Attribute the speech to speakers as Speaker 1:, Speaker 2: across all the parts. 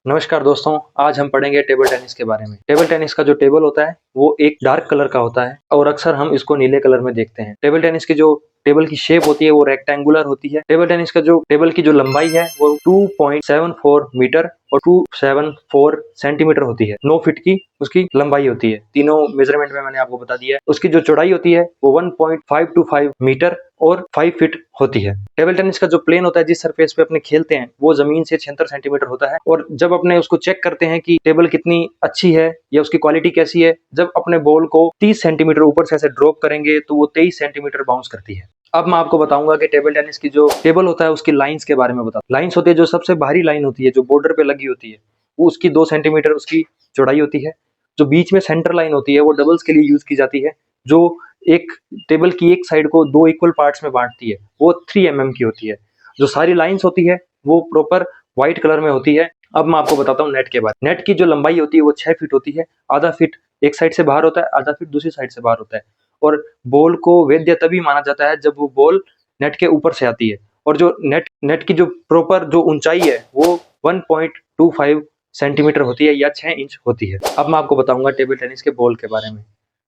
Speaker 1: नमस्कार दोस्तों, आज हम पढ़ेंगे टेबल टेनिस के बारे में। टेबल टेनिस का जो टेबल होता है वो एक डार्क कलर का होता है और अक्सर हम इसको नीले कलर में देखते हैं। टेबल टेनिस की जो टेबल की शेप होती है वो रेक्टेंगुलर होती है। टेबल टेनिस का जो टेबल की जो लंबाई है वो 2.74 मीटर और 274 सेंटीमीटर होती है। 9 फीट की उसकी लंबाई होती है। तीनों मेजरमेंट में मैंने आपको बता दिया है। उसकी जो चौड़ाई होती है वो 1.525 मीटर और 5 फीट होती है। टेबल टेनिस का जो प्लेन होता है जिस सरफेस पे अपने खेलते हैं वो जमीन से 76 सेंटीमीटर होता है। और जब अपने उसको चेक करते हैं कि टेबल कितनी अच्छी है या उसकी क्वालिटी कैसी है, जब अपने बॉल को 30 सेंटीमीटर ऊपर से ऐसे ड्रॉप करेंगे तो वो 23 सेंटीमीटर बाउंस करती है। अब मैं आपको बताऊंगा कि टेबल टेनिस की जो टेबल होता है उसकी लाइंस के बारे में बता। लाइंस होती है जो सबसे बाहरी लाइन होती है जो बॉर्डर पे लगी होती है, वो उसकी 2 सेंटीमीटर उसकी चौड़ाई होती है। जो बीच में सेंटर लाइन होती है वो डबल्स के लिए यूज की जाती है, जो एक टेबल की एक साइड को 2 इक्वल पार्ट्स में बांटती है, वो 3 mm की होती है। जो सारी लाइंस होती है वो प्रॉपर व्हाइट कलर में होती है। अब मैं आपको बताता हूँ नेट के बारे में। नेट की जो लंबाई होती है वो 6 फीट होती है। आधा फीट एक साइड से बाहर होता है, आधा फीट दूसरी साइड से बाहर होता है। और बॉल को वैध तभी माना जाता है जब वो बॉल नेट के ऊपर से आती है। और जो नेट की जो प्रॉपर जो ऊंचाई है वो 1.25 सेंटीमीटर होती है या 6 इंच होती है। अब मैं आपको बताऊंगा टेबल टेनिस के बॉल के बारे में।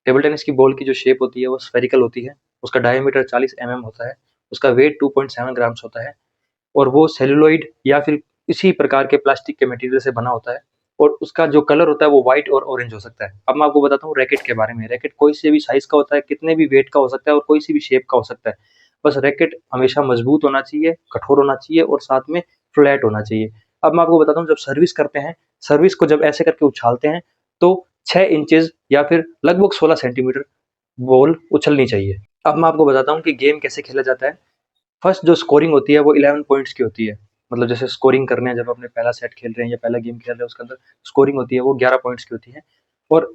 Speaker 1: टेबल टेनिस की बॉल की जो शेप होती है वो स्फेरिकल होती है। उसका डायमीटर 40 mm होता है। उसका वेट 2.7 ग्राम्स होता है और वो सेलुलोइड या फिर इसी प्रकार के प्लास्टिक के मटेरियल से बना होता है। और उसका जो कलर होता है वो व्हाइट और ऑरेंज हो सकता है। अब मैं आपको बताता हूँ रैकेट के बारे में। रैकेट कोई से भी साइज का होता है, कितने भी वेट का हो सकता है और कोई सी भी शेप का हो सकता है। बस रैकेट हमेशा मजबूत होना चाहिए, कठोर होना चाहिए और साथ में फ्लैट होना चाहिए। अब मैं आपको बताता हूँ जब सर्विस करते हैं, सर्विस को जब ऐसे करके उछालते हैं तो 6 इंचेस या फिर लगभग 16 सेंटीमीटर बॉल उछलनी चाहिए। अब मैं आपको बताता हूँ कि गेम कैसे खेला जाता है। फर्स्ट जो स्कोरिंग होती है वो 11 पॉइंट्स की होती है। मतलब जैसे स्कोरिंग करने हैं, जब अपने पहला सेट खेल रहे हैं या पहला गेम खेल रहे हैं, उसके अंदर स्कोरिंग होती है वो 11 पॉइंट्स की होती है। और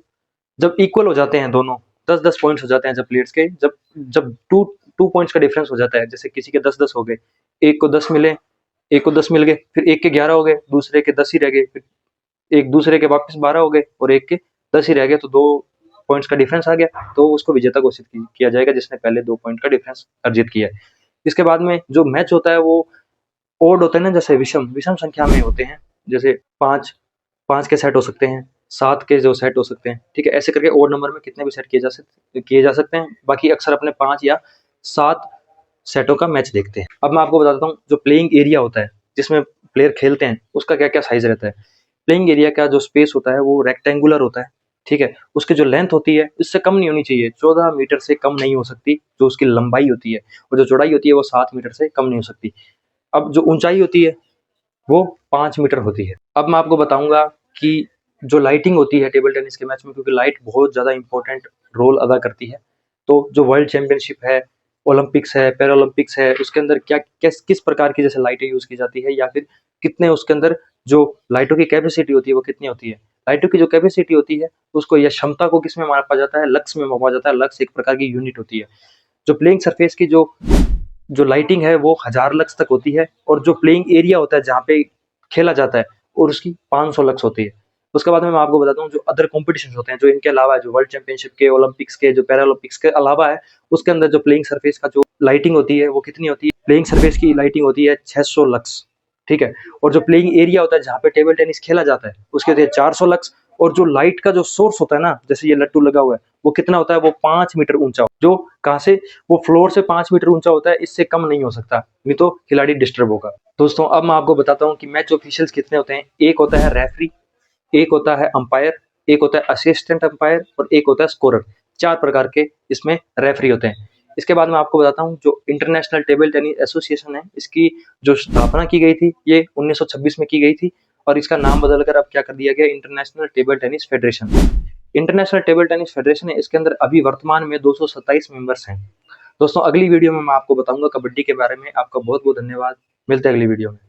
Speaker 1: जब इक्वल हो जाते हैं दोनों, 10-10 पॉइंट्स हो जाते हैं जब प्लेयर्स के, जब जब टू टू पॉइंट्स का डिफरेंस हो जाता है, जैसे किसी के 10-10 हो गए, एक को 10 मिले, एक को 10 मिल गए, फिर एक के 11 हो गए, दूसरे के 10 ही रह गए, फिर एक दूसरे के वापस 12 हो गए और एक के 10 ही रह गए, तो 2 पॉइंट्स का डिफरेंस आ गया, तो उसको विजेता घोषित किया जाएगा जिसने पहले 2 पॉइंट का डिफरेंस अर्जित किया है। इसके बाद में जो मैच होता है वो ओड होते हैं ना, जैसे विषम विषम संख्या में होते हैं। जैसे 5 के सेट हो सकते हैं, 7 के जो सेट हो सकते हैं, ठीक है। ऐसे करके ओड नंबर में कितने भी सेट किए जा सकते हैं। बाकी अक्सर अपने 5 या 7 सेटों का मैच देखते हैं। अब मैं आपको बताता हूँ जो प्लेइंग एरिया होता है जिसमें प्लेयर खेलते हैं उसका क्या क्या साइज रहता है। प्लेइंग एरिया का जो स्पेस होता है वो रेक्टेंगुलर होता है, ठीक है। उसकी जो लेंथ होती है इससे कम नहीं होनी चाहिए, 14 मीटर से कम नहीं हो सकती जो उसकी लंबाई होती है। और जो चौड़ाई होती है वो 7 मीटर से कम नहीं हो सकती। अब जो ऊंचाई होती है वो 5 मीटर होती है। अब मैं आपको बताऊंगा कि जो लाइटिंग होती है टेबल टेनिस के मैच में, क्योंकि लाइट बहुत ज़्यादा इंपॉर्टेंट रोल अदा करती है। तो जो वर्ल्ड चैंपियनशिप है, ओलंपिक्स है, पैरालंपिक्स है, उसके अंदर क्या किस प्रकार की जैसे लाइटें यूज़ की जाती है या फिर कितने उसके अंदर जो लाइटों की कैपेसिटी होती है वो कितनी होती है। लाइटों की जो कैपेसिटी होती है उसको या क्षमता को किस में मापा जाता है, लक्स में मापा जाता है। लक्स एक प्रकार की यूनिट होती है। जो प्लेइंग सरफेस की जो जो लाइटिंग है वो 1000 लक्स तक होती है। और जो प्लेइंग एरिया होता है जहाँ पे खेला जाता है और उसकी 500 लक्स होती है। उसके बाद में मैं आपको बताता हूँ जो अदर कॉम्पिटिशन होते हैं जो इनके अलावा है, जो वर्ल्ड चैंपियनशिप के, ओलंपिक्स के, जो पैरालंपिक्स के अलावा है, उसके अंदर जो प्लेइंग सरफेस का जो लाइटिंग होती है वो कितनी होती है। प्लेइंग सरफेस की लाइटिंग होती है 600 लक्स, ठीक है। और जो प्लेइंग एरिया होता है जहाँ पे टेबल टेनिस खेला जाता है उसकी होती है 400 लक्स। और जो लाइट का जो सोर्स होता है ना, जैसे ये लट्टू लगा हुआ है, वो कितना होता है, वो 5 मीटर ऊंचा, जो कहाँ से, वो फ्लोर से 5 मीटर ऊंचा होता है। इससे कम नहीं हो सकता, नहीं तो खिलाड़ी डिस्टर्ब होगा। दोस्तों अब मैं आपको बताता हूँ कि मैच ऑफिशियल्स कितने होते हैं। एक होता है रेफरी, एक होता है अंपायर, एक होता है असिस्टेंट अंपायर और एक होता है स्कोरर। 4 प्रकार के इसमें रेफरी होते हैं। इसके बाद मैं आपको बताता हूँ जो इंटरनेशनल टेबल टेनिस एसोसिएशन है, इसकी जो स्थापना की गई थी ये 1926 में की गई थी। और इसका नाम बदलकर अब क्या कर दिया गया, international table tennis federation. International table tennis federation है, इसके अंदर अभी वर्तमान में 227 मेंबर्स हैं। दोस्तों अगली वीडियो में मैं आपको बताऊंगा कबड्डी के बारे में। आपका बहुत बहुत धन्यवाद। मिलते हैं अगली वीडियो में।